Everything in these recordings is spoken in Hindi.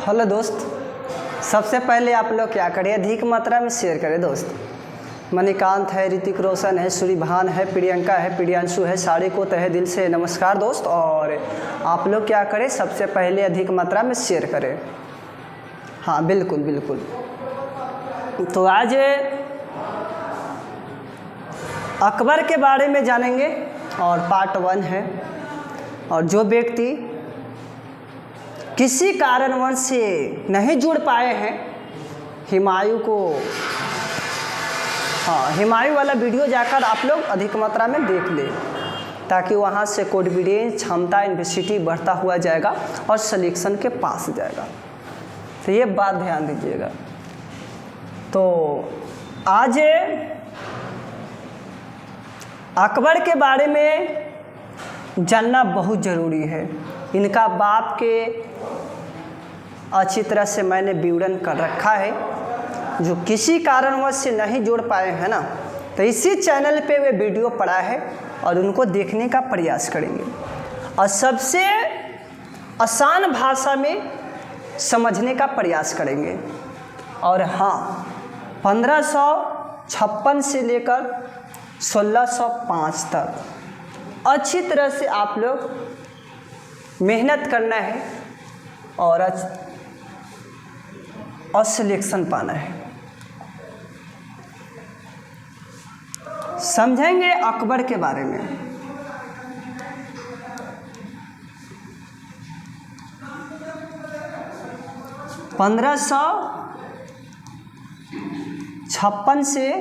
हेलो दोस्त, सबसे पहले आप लोग क्या करें, अधिक मात्रा में शेयर करें दोस्त। मणिकांत है, ऋतिक रोशन है, सूर्यभान है, प्रियंका है, प्रियांशु है, सारे को तहे दिल से नमस्कार दोस्त। और आप लोग क्या करें, सबसे पहले अधिक मात्रा में शेयर करें। हाँ बिल्कुल बिल्कुल। तो आज अकबर के बारे में जानेंगे और पार्ट 1 है। और जो व्यक्ति किसी कारणवश से नहीं जुड़ पाए हैं हुमायूं को, हाँ हुमायूं वाला वीडियो जाकर आप लोग अधिक मात्रा में देख लें, ताकि वहाँ से कॉन्फिडेंस, क्षमता, यूनिवर्सिटी बढ़ता हुआ जाएगा और सिलेक्शन के पास जाएगा। तो ये बात ध्यान दीजिएगा। तो आज अकबर के बारे में जानना बहुत ज़रूरी है। इनका बाप के अच्छी तरह से मैंने विवरण कर रखा है। जो किसी कारणवश से नहीं जोड़ पाए हैं ना, तो इसी चैनल पे वे वीडियो पड़ा है और उनको देखने का प्रयास करेंगे और सबसे आसान भाषा में समझने का प्रयास करेंगे। और हाँ, 1556 से लेकर 1605 तक अच्छी तरह से आप लोग मेहनत करना है और सिलेक्शन पाना है। समझेंगे अकबर के बारे में। पंद्रह 1556 से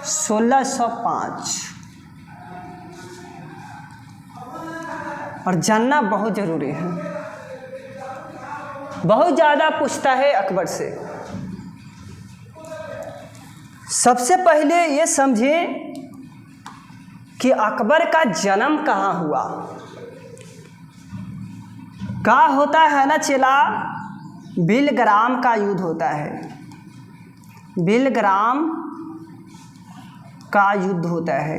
1605 और जानना बहुत ज़रूरी है। बहुत ज़्यादा पूछता है अकबर से। सबसे पहले ये समझें कि अकबर का जन्म कहाँ हुआ। का होता है ना चेला, बिलग्राम का युद्ध होता है। बिलग्राम का युद्ध होता है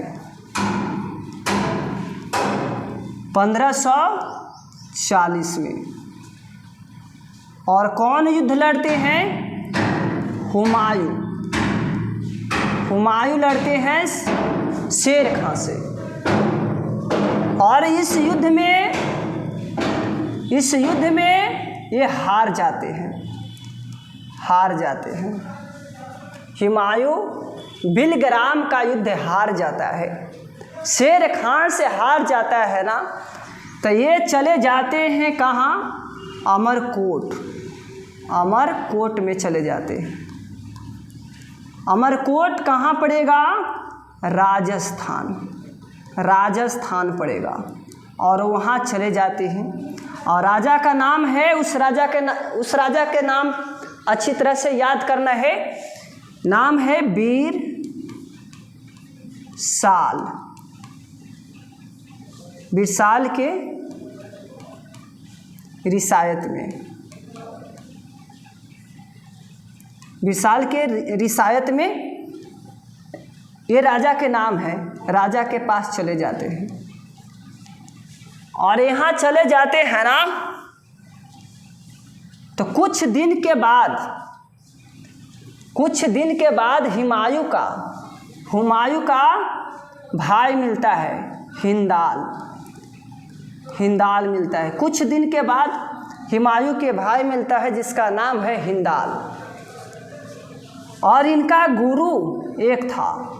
1540 में। और कौन युद्ध लड़ते हैं? हुमायूं। हुमायूं लड़ते हैं शेर खां से। और इस युद्ध में ये हार जाते हैं। हुमायूं बिलग्राम का युद्ध हार जाता है, शेर खां से हार जाता है ना। तो ये चले जाते हैं कहाँ? अमरकोट में चले जाते हैं। अमरकोट कहाँ पड़ेगा? राजस्थान पड़ेगा। और वहाँ चले जाते हैं। और राजा का नाम है, उस राजा के नाम अच्छी तरह से याद करना है। नाम है बीरसाल के रिसायत में ये राजा के नाम है। राजा के पास चले जाते हैं और यहाँ चले जाते हैं ना, तो कुछ दिन के बाद हुमायूं का भाई मिलता है, हिंदाल मिलता है। कुछ दिन के बाद हुमायूं के भाई मिलता है जिसका नाम है हिंदाल। और इनका गुरु एक था,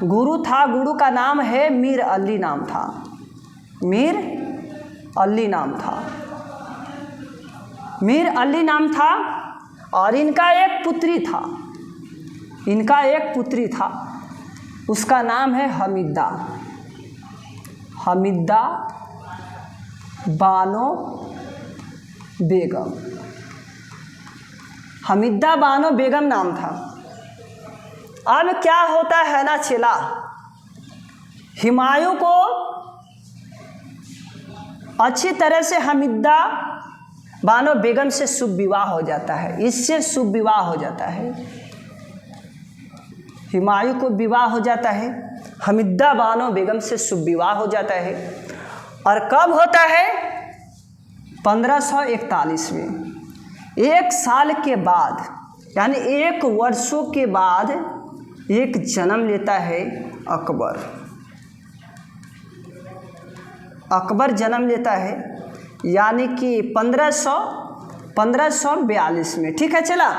गुरु का नाम है मीर अली नाम था। और इनका एक पुत्री था, उसका नाम है हमिदा बानो बेगम नाम था। अब क्या होता है ना चेला, हुमायूं को अच्छी तरह से हमिदा बानो बेगम से शुभ विवाह हो जाता है। इससे शुभ विवाह हो जाता है, हुमायूं को विवाह हो जाता है, हमिदा बानो बेगम से शुभ विवाह हो जाता है। और कब होता है? 1541 में। 1 साल के बाद यानी 1 वर्षों के बाद एक जन्म लेता है अकबर। अकबर जन्म लेता है यानी कि 1542 में। ठीक है, चला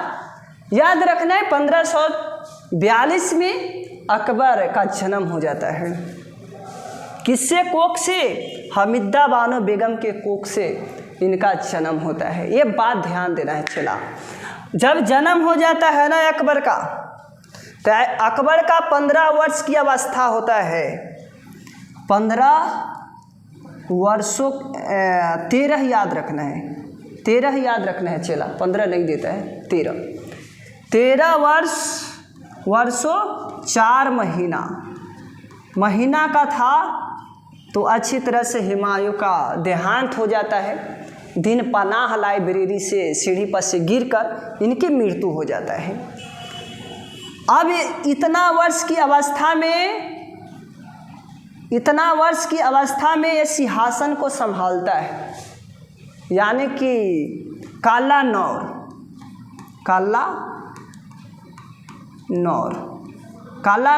याद रखना है 1542 में अकबर का जन्म हो जाता है। किससे कोख से? हमीदा बानो बेगम के कोख से इनका जन्म होता है। ये बात ध्यान देना है। चला जब जन्म हो जाता है ना अकबर का, तो अकबर का 15 वर्ष की अवस्था होता है। 15 वर्षों 13 याद रखना है, 13 याद रखना है। चला 15 नहीं देता है, 13 वर्षों 4 महीना का था तो अच्छी तरह से हुमायूं का देहांत हो जाता है। दिन पनाह लाइब्रेरी से सीढ़ी पर से गिरकर इनकी मृत्यु हो जाता है। अब इतना वर्ष की अवस्था में ये सिंहासन को संभालता है, यानी कि काला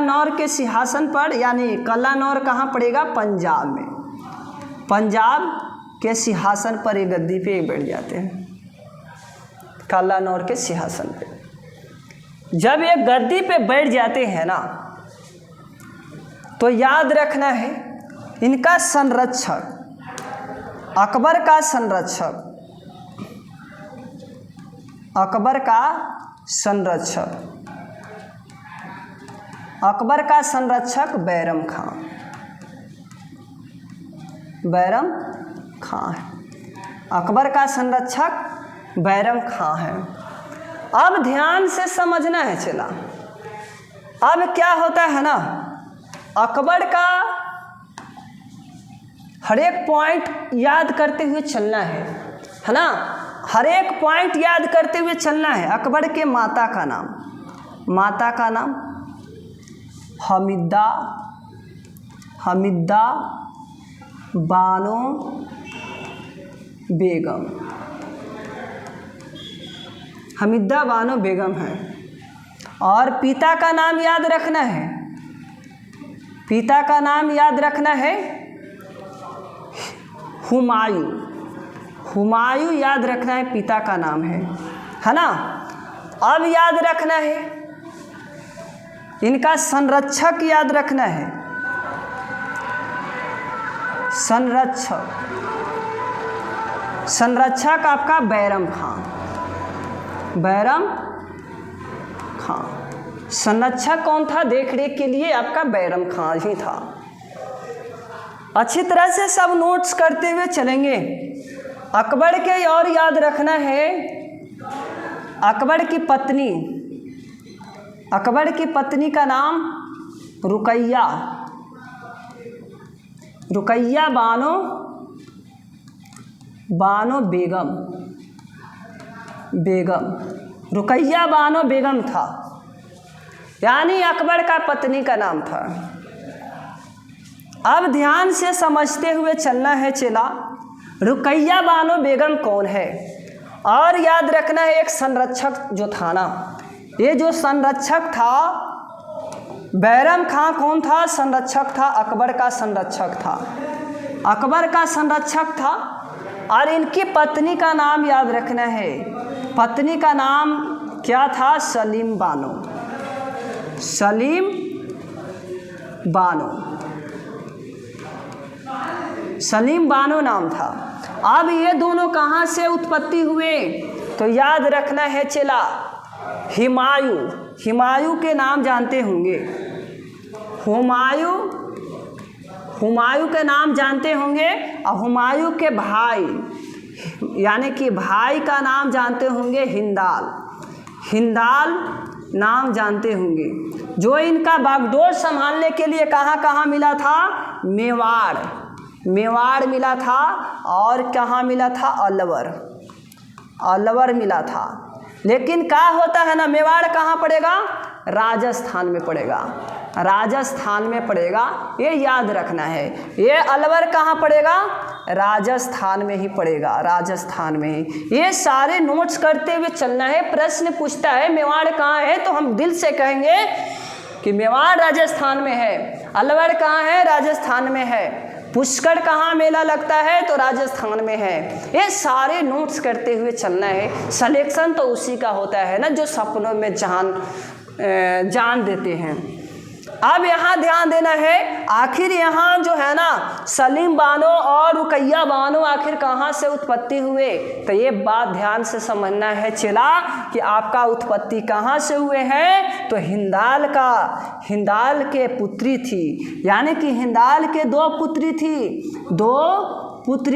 नौर के सिंहासन पर, यानी काला नौर कहाँ पड़ेगा? पंजाब में। पंजाब के सिंहासन पर एक गद्दी पे बैठ जाते हैं, काला नौर के सिंहासन पे। जब ये गद्दी पे बैठ जाते हैं ना, तो याद रखना है इनका संरक्षक, अकबर का संरक्षक बैरम खां है। अकबर का संरक्षक बैरम खां है। अब ध्यान से समझना है। चला अब क्या होता है ना, अकबर का हर एक पॉइंट याद करते हुए चलना है ना, हर एक पॉइंट याद करते हुए चलना है। अकबर के माता का नाम हमीदा बानो बेगम है। और पिता का नाम याद रखना है, हुमायूं याद रखना है, पिता का नाम है ना। अब याद रखना है इनका संरक्षक याद रखना है, संरक्षक आपका बैरम खां। संरक्षक कौन था? देख रेख के लिए आपका बैरम खां ही था। अच्छी तरह से सब नोट्स करते हुए चलेंगे। अकबर के और याद रखना है, अकबर की पत्नी का नाम रुकैया बानो बेगम था, यानी अकबर का पत्नी का नाम था। अब ध्यान से समझते हुए चलना है। चला रुकैया बानो बेगम कौन है? और याद रखना है एक संरक्षक जो था ना, ये जो संरक्षक था बैरम खां कौन था? संरक्षक था, अकबर का संरक्षक था। और इनकी पत्नी का नाम याद रखना है, पत्नी का नाम क्या था? सलीम बानो नाम था। अब ये दोनों कहाँ से उत्पत्ति हुए? तो याद रखना है चला हुमायूं के नाम जानते होंगे, हुमायूं के नाम जानते होंगे। और हुमायूं के भाई यानी कि भाई का नाम जानते होंगे हिंदाल नाम जानते होंगे, जो इनका बागडोर संभालने के लिए कहाँ मिला था? मेवाड़ मिला था। और कहाँ मिला था? अलवर मिला था। लेकिन क्या होता है ना, मेवाड़ कहाँ पड़ेगा? राजस्थान में पड़ेगा। राजस्थान में पड़ेगा, ये याद रखना है। ये अलवर कहाँ पड़ेगा? राजस्थान में ही पड़ेगा, राजस्थान में ही। ये सारे नोट्स करते हुए चलना है। प्रश्न पूछता है मेवाड़ कहाँ है, तो हम दिल से कहेंगे कि मेवाड़ राजस्थान में है। अलवर कहाँ है? राजस्थान में है। पुष्कर कहाँ मेला लगता है? तो राजस्थान में है। ये सारे नोट्स करते हुए चलना है। सिलेक्शन तो उसी का होता है ना जो सपनों में जान देते हैं। अब यहाँ ध्यान देना है, आखिर यहाँ जो है ना सलीम बानो और रुकैया बानो आखिर कहाँ से उत्पत्ति हुए, तो ये बात ध्यान से समझना है चला कि आपका उत्पत्ति कहाँ से हुए हैं। तो हिंदाल के पुत्री थी, यानी कि हिंदाल के दो पुत्री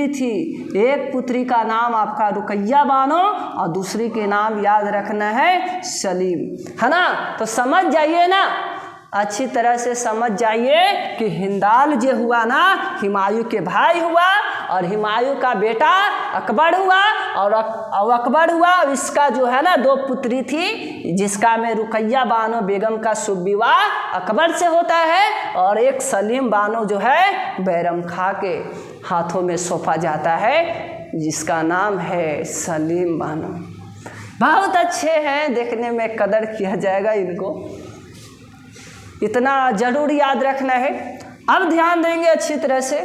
थी। एक पुत्री का नाम आपका रुकैया बानो और दूसरी के नाम याद रखना है सलीम, है ना। तो समझ जाइए ना, अच्छी तरह से समझ जाइए कि हिंदाल जो हुआ ना हुमायूं के भाई हुआ और हुमायूं का बेटा अकबर हुआ और अकबर हुआ। इसका जो है ना दो पुत्री थी, जिसका में रुकैया बानो बेगम का शुभ विवाह अकबर से होता है और एक सलीम बानो जो है बैरम खां के हाथों में सौंपा जाता है, जिसका नाम है सलीम बानो। बहुत अच्छे हैं, देखने में कदर किया जाएगा इनको, इतना जरूर याद रखना है। अब ध्यान देंगे अच्छी तरह से।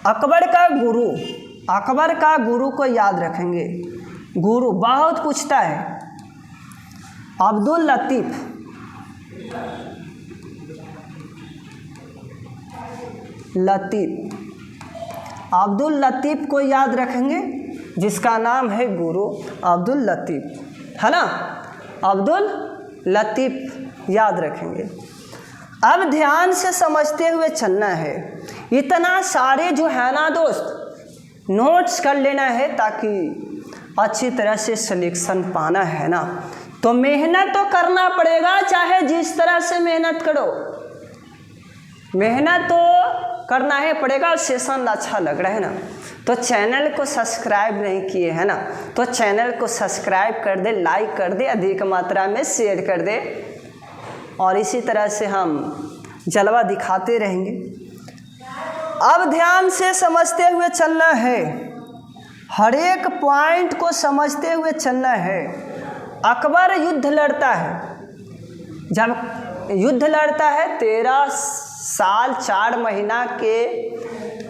अकबर का गुरु को याद रखेंगे। गुरु बहुत पूछता है। अब्दुल लतीफ़ को याद रखेंगे, जिसका नाम है गुरु अब्दुल लतीफ़, है ना। अब्दुल लतीफ़ याद रखेंगे। अब ध्यान से समझते हुए चलना है। इतना सारे जो है ना दोस्त नोट्स कर लेना है ताकि अच्छी तरह से सिलेक्शन पाना है ना। तो मेहनत तो करना पड़ेगा, चाहे जिस तरह से मेहनत करो, मेहनत तो करना ही पड़ेगा। सेशन अच्छा लग रहा है ना, तो चैनल को सब्सक्राइब नहीं किए है ना, तो चैनल को सब्सक्राइब कर दे, लाइक कर दे, अधिक मात्रा में शेयर कर दे, और इसी तरह से हम जलवा दिखाते रहेंगे। अब ध्यान से समझते हुए चलना है, हर एक पॉइंट को समझते हुए चलना है। अकबर युद्ध लड़ता है, जब युद्ध लड़ता है 13 साल 4 महीना के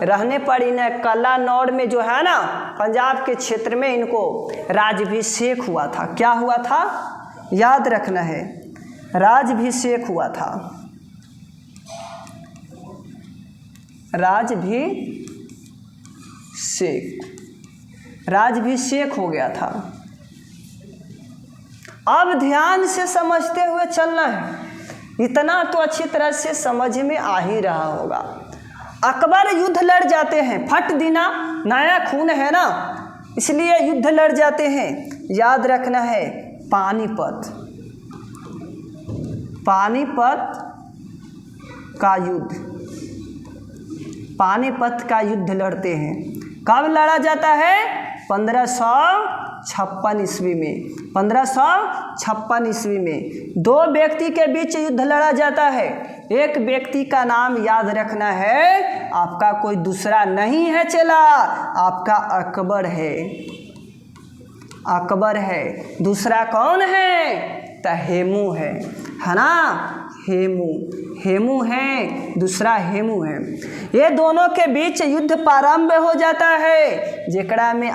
रहने पर इन्हें कलानौर में जो है ना पंजाब के क्षेत्र में इनको राज्याभिषेक हुआ था। क्या हुआ था? याद रखना है, राज्याभिषेक हुआ था। राज्याभिषेक हो गया था। अब ध्यान से समझते हुए चलना है। इतना तो अच्छी तरह से समझ में आ ही रहा होगा। अकबर युद्ध लड़ जाते हैं, फट दिना नया खून है ना, इसलिए युद्ध लड़ जाते हैं। याद रखना है पानीपत का युद्ध लड़ते हैं। कब लड़ा जाता है? 1556 ईस्वी में। 1556 ईस्वी में दो व्यक्ति के बीच युद्ध लड़ा जाता है। एक व्यक्ति का नाम याद रखना है, आपका कोई दूसरा नहीं है चला, आपका अकबर है। दूसरा कौन है? तो हेमू है ना। हेमू है, दूसरा हेमू है। ये दोनों के बीच युद्ध प्रारंभ हो जाता है, जेकरा में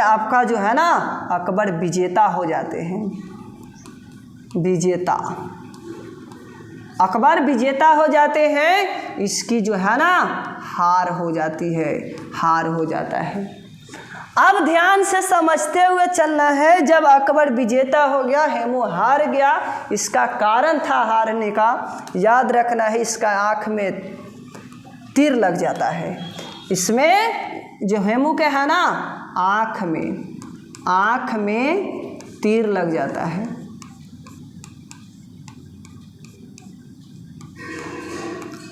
आपका जो है ना अकबर विजेता हो जाते हैं। अकबर विजेता हो जाते हैं, इसकी जो है ना हार हो जाता है। अब ध्यान से समझते हुए चलना है। जब अकबर विजेता हो गया, हेमू हार गया, इसका कारण था हारने का, याद रखना है। इसका आँख में तीर लग जाता है। इसमें जो हेमू के है ना आँख में तीर लग जाता है।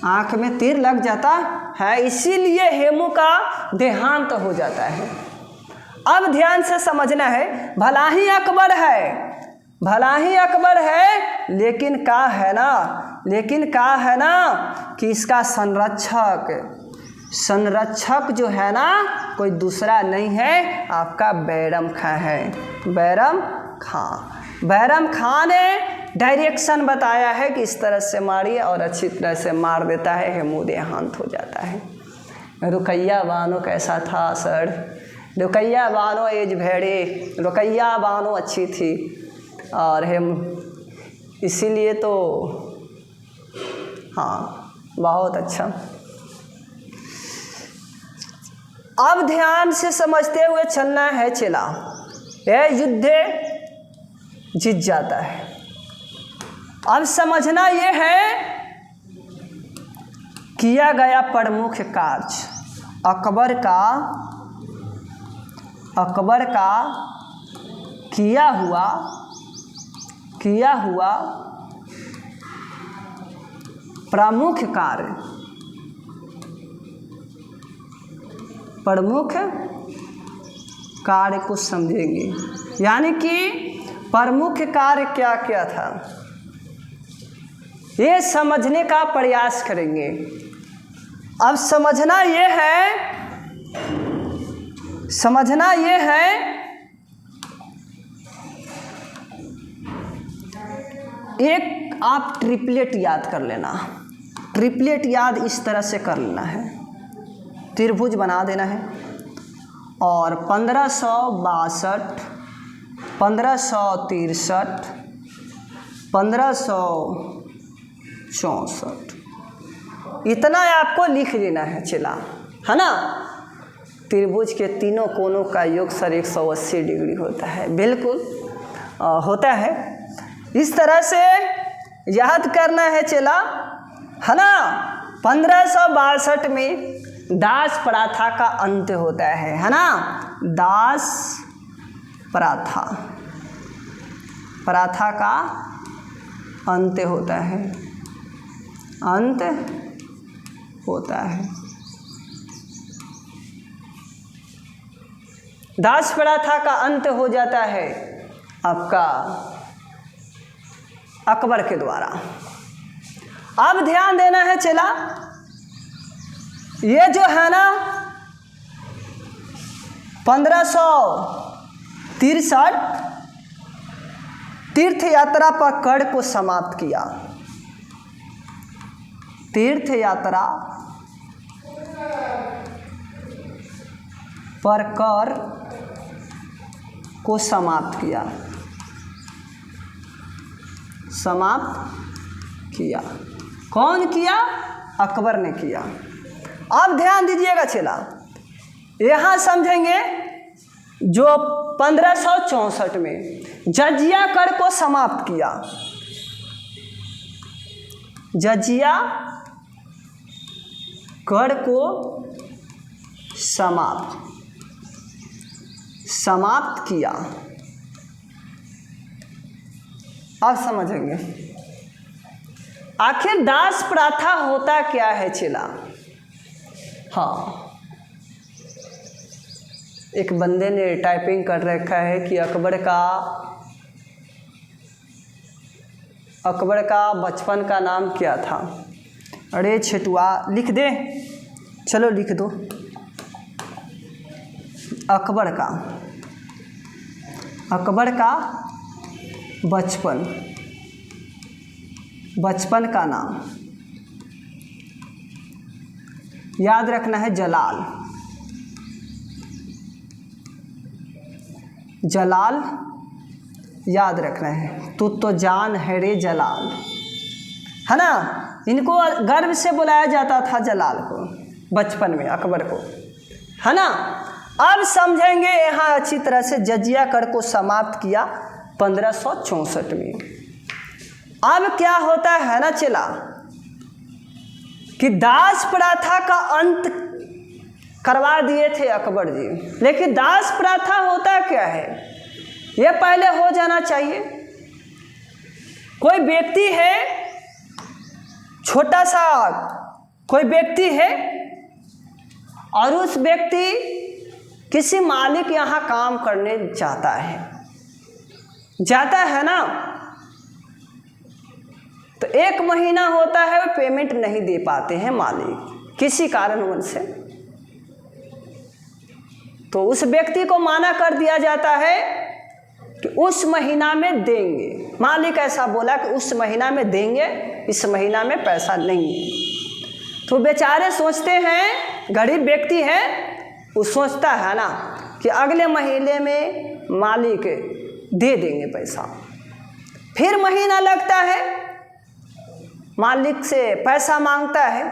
आँख में तीर लग जाता है, इसीलिए हेमू का देहांत हो जाता है। अब ध्यान से समझना है, भला ही अकबर है, लेकिन का है ना कि इसका संरक्षक जो है ना कोई दूसरा नहीं है, आपका बैरम खां है। बैरम खां ने डायरेक्शन बताया है कि इस तरह से मारिए और अच्छी तरह से मार देता है, हेमू देहांत हो जाता है। रुकैया बानो कैसा था सर? रुकैया बानो एज भेड़े, रुकैया बानो अच्छी थी और इसीलिए तो हाँ बहुत अच्छा। अब ध्यान से समझते हुए चलना है चला। यह युद्ध जीत जाता है। अब समझना ये है किया गया प्रमुख कार्य अकबर का किया हुआ प्रमुख कार्य को समझेंगे, यानी कि प्रमुख कार्य क्या क्या था ये समझने का प्रयास करेंगे। अब समझना ये है एक आप ट्रिपलेट याद कर लेना। ट्रिपलेट याद इस तरह से कर लेना है, त्रिभुज बना देना है और 1562, 1563, 1564 इतना आपको लिख लेना है चला, है ना। त्रिभुज के तीनों कोनों का योग सर 180 डिग्री होता है, बिल्कुल होता है। इस तरह से याद करना है चला, है ना। 1562 में दास प्रथा का अंत होता है ना। दास प्रथा का अंत होता है। दास प्रथा का अंत हो जाता है आपका अकबर के द्वारा। अब ध्यान देना है चला, ये जो है ना 1563 तीर्थ यात्रा पर कर को समाप्त किया। तीर्थ यात्रा पर कर को समाप्त किया। कौन किया? अकबर ने किया। अब ध्यान दीजिएगा चला, यहाँ समझेंगे जो 1564 में जजिया कर को समाप्त किया। जजिया कर को समाप्त किया। अब समझेंगे आखिर दास प्रथा होता क्या है चला। हाँ, एक बंदे ने टाइपिंग कर रखा है कि अकबर का बचपन का नाम क्या था। अरे छेटुआ लिख दे, चलो लिख दो। अकबर का बचपन का नाम याद रखना है जलाल याद रखना है। तू तो जान है रे जलाल, है ना। इनको गर्व से बुलाया जाता था जलाल को बचपन में, अकबर को, है ना। अब समझेंगे यहाँ अच्छी तरह से जजिया कर को समाप्त किया 1564 में। अब क्या होता है ना चला कि दास प्रथा का अंत करवा दिए थे अकबर जी, लेकिन दास प्रथा होता क्या है ये पहले हो जाना चाहिए। कोई व्यक्ति है, छोटा सा कोई व्यक्ति है और उस व्यक्ति किसी मालिक यहाँ काम करने जाता है ना, तो 1 महीना होता है वो पेमेंट नहीं दे पाते हैं मालिक किसी कारणवश से। तो उस व्यक्ति को माना कर दिया जाता है कि उस महीना में देंगे, मालिक ऐसा बोला कि उस महीना में देंगे, इस महीना में पैसा नहीं है। तो बेचारे सोचते हैं, गरीब व्यक्ति है, वो सोचता है ना कि अगले महीने में मालिक दे देंगे पैसा। फिर महीना लगता है, मालिक से पैसा मांगता है,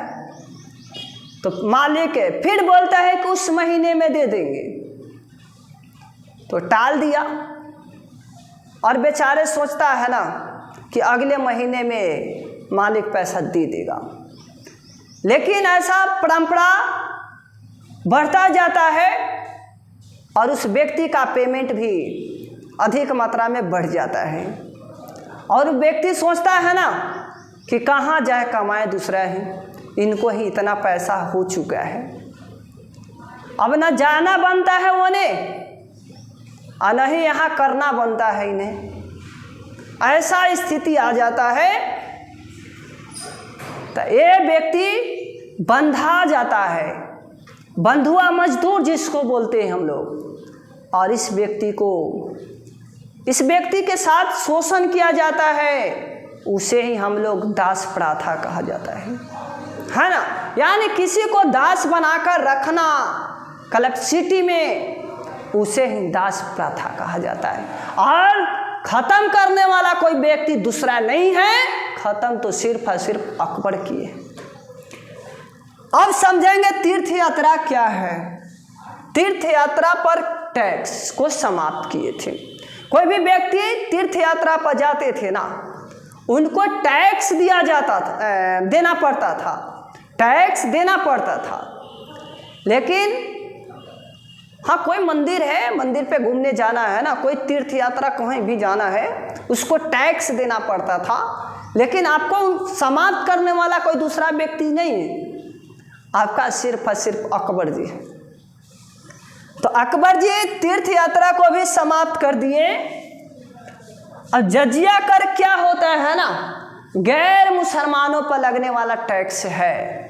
तो मालिक फिर बोलता है कि उस महीने में दे देंगे, तो टाल दिया। और बेचारे सोचता है ना कि अगले महीने में मालिक पैसा दे देगा, लेकिन ऐसा परंपरा बढ़ता जाता है और उस व्यक्ति का पेमेंट भी अधिक मात्रा में बढ़ जाता है। और व्यक्ति सोचता है ना कि कहाँ जाए कमाए दूसरा ही, इनको ही इतना पैसा हो चुका है, अब ना जाना बनता है उन्हें और नहीं यहाँ करना बनता है इन्हें। ऐसा स्थिति आ जाता है तो ये व्यक्ति बंधा जाता है, बंधुआ मजदूर जिसको बोलते हैं हम लोग। और इस व्यक्ति के साथ शोषण किया जाता है, उसे ही हम लोग दास प्रथा कहा जाता है ना। यानी किसी को दास बनाकर रखना कलेक्सिटी में, उसे ही दास प्रथा कहा जाता है। और ख़त्म करने वाला कोई व्यक्ति दूसरा नहीं है, ख़त्म तो सिर्फ और सिर्फ अकबर किए। अब समझेंगे तीर्थ यात्रा क्या है। तीर्थ यात्रा पर टैक्स को समाप्त किए थे। कोई भी व्यक्ति तीर्थ यात्रा पर जाते थे ना, उनको टैक्स देना पड़ता था, टैक्स देना पड़ता था। लेकिन हाँ, कोई मंदिर है, मंदिर पे घूमने जाना है ना, कोई तीर्थ यात्रा कहीं भी जाना है, उसको टैक्स देना पड़ता था। लेकिन आपको समाप्त करने वाला कोई दूसरा व्यक्ति नहीं है, आपका सिर्फ और सिर्फ अकबर जी है। तो अकबर जी तीर्थ यात्रा को भी समाप्त कर दिए। और जजिया कर क्या होता है ना, गैर मुसलमानों पर लगने वाला टैक्स है,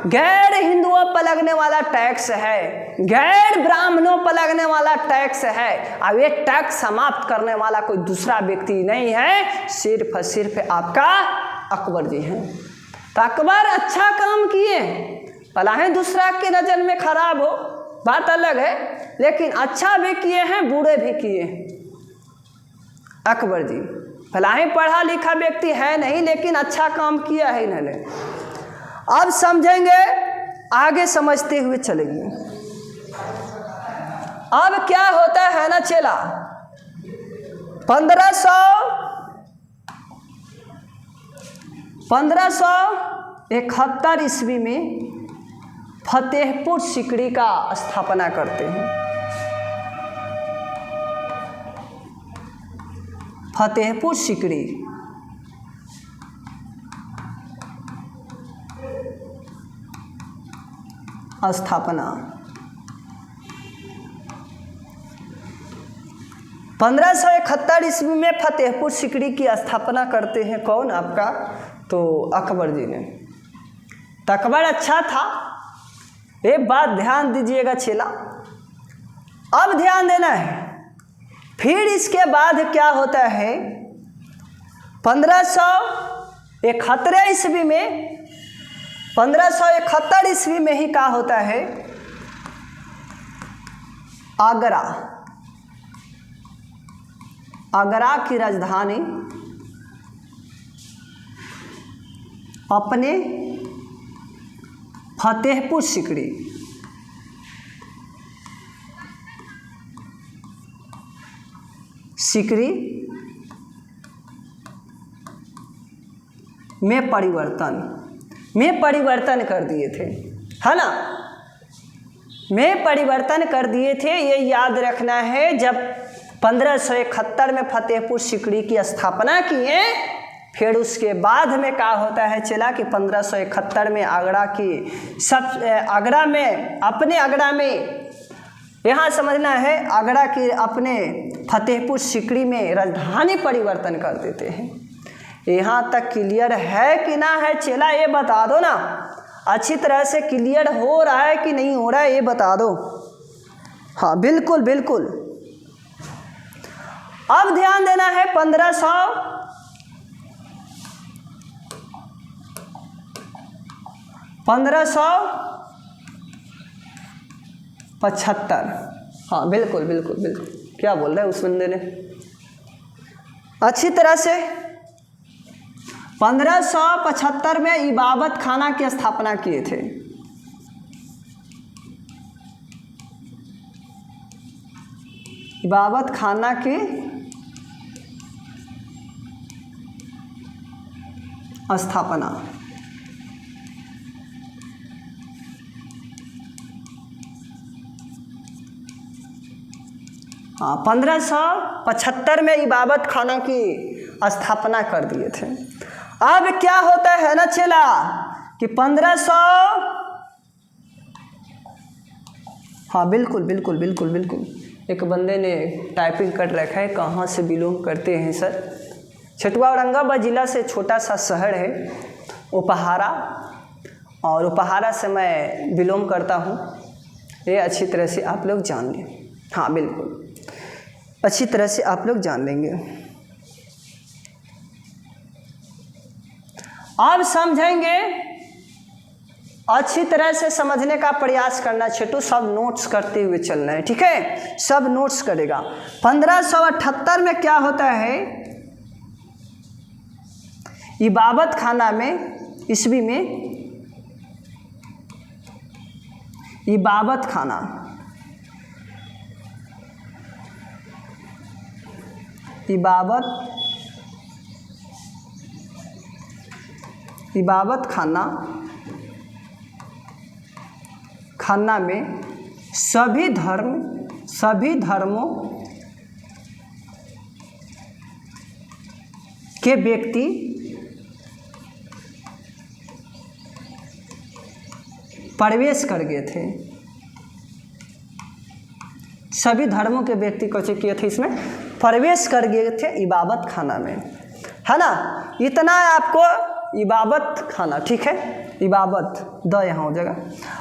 गैर हिंदुओं पर लगने वाला टैक्स है, गैर ब्राह्मणों पर लगने वाला टैक्स है। अब ये टैक्स समाप्त करने वाला कोई दूसरा व्यक्ति नहीं है, सिर्फ और सिर्फ आपका अकबर जी हैं। तो अकबर अच्छा काम किए, भला है दूसरा की नज़र में खराब हो, बात अलग है, लेकिन अच्छा भी किए हैं, बुरे भी किए अकबर जी। भला ही पढ़ा लिखा व्यक्ति है नहीं, लेकिन अच्छा काम किया है इन्होंने। अब समझेंगे, आगे समझते हुए चलेंगे। अब क्या होता है ना चेला, 1571 ईस्वी में फतेहपुर सीकरी का स्थापना करते हैं। फतेहपुर सीकरी स्थापना 1571 ईस्वी में फतेहपुर सीकरी की स्थापना करते हैं। कौन? आपका तो अकबर जी ने। तो अकबर अच्छा था। एक बात ध्यान दीजिएगा चेला, अब ध्यान देना है। फिर इसके बाद क्या होता है, 1571 ईस्वी में, 1571 ईस्वी में ही क्या होता है, आगरा की राजधानी अपने फतेहपुर सीकरी में परिवर्तन कर दिए थे, है ना। में परिवर्तन कर दिए थे, ये याद रखना है। जब 1571 में फतेहपुर सीकरी की स्थापना किए फिर उसके बाद में क्या होता है चला कि 1571 में आगरा में यहाँ समझना है, आगरा की अपने फतेहपुर सीकरी में राजधानी परिवर्तन कर देते हैं। यहाँ तक क्लियर है कि ना है चला, ये बता दो ना, अच्छी तरह से क्लियर हो रहा है कि नहीं हो रहा है, ये बता दो। हाँ बिल्कुल बिल्कुल। अब ध्यान देना है 1575। हाँ बिल्कुल बिल्कुल बिल्कुल, क्या बोल रहे हैं उस बंदे ने, अच्छी तरह से 1575 में इबादत खाना की स्थापना किए थे। इबादत खाना की स्थापना, हाँ 1575 में इबादत खाना की स्थापना कर दिए थे। अब क्या होता है ना चला कि 1500, हाँ बिल्कुल बिल्कुल बिल्कुल बिल्कुल, एक बंदे ने टाइपिंग कर रखा है, कहाँ से बिलोंग करते हैं सर, छटवा औरंगाबाद जिला से छोटा सा शहर है उपहारा, और उपहारा से मैं बिलोंग करता हूँ, ये अच्छी तरह से आप लोग जान लें। हाँ बिल्कुल, अच्छी तरह से आप लोग जान लेंगे। अब समझेंगे, अच्छी तरह से समझने का प्रयास करना छोटू, सब नोट्स करते हुए चलना है, ठीक है, सब नोट्स करेगा। 1578 में क्या होता है, इबादत खाना में, ईस्वी में इबादत खाना में सभी धर्मों के व्यक्ति प्रवेश कर गए थे। सभी धर्मों के व्यक्ति कैसे किए थे, इसमें प्रवेश कर गए थे इबादत खाना में, है ना। इतना आपको इबादत खाना, ठीक है, इबादत द यहाँ हो जाएगा।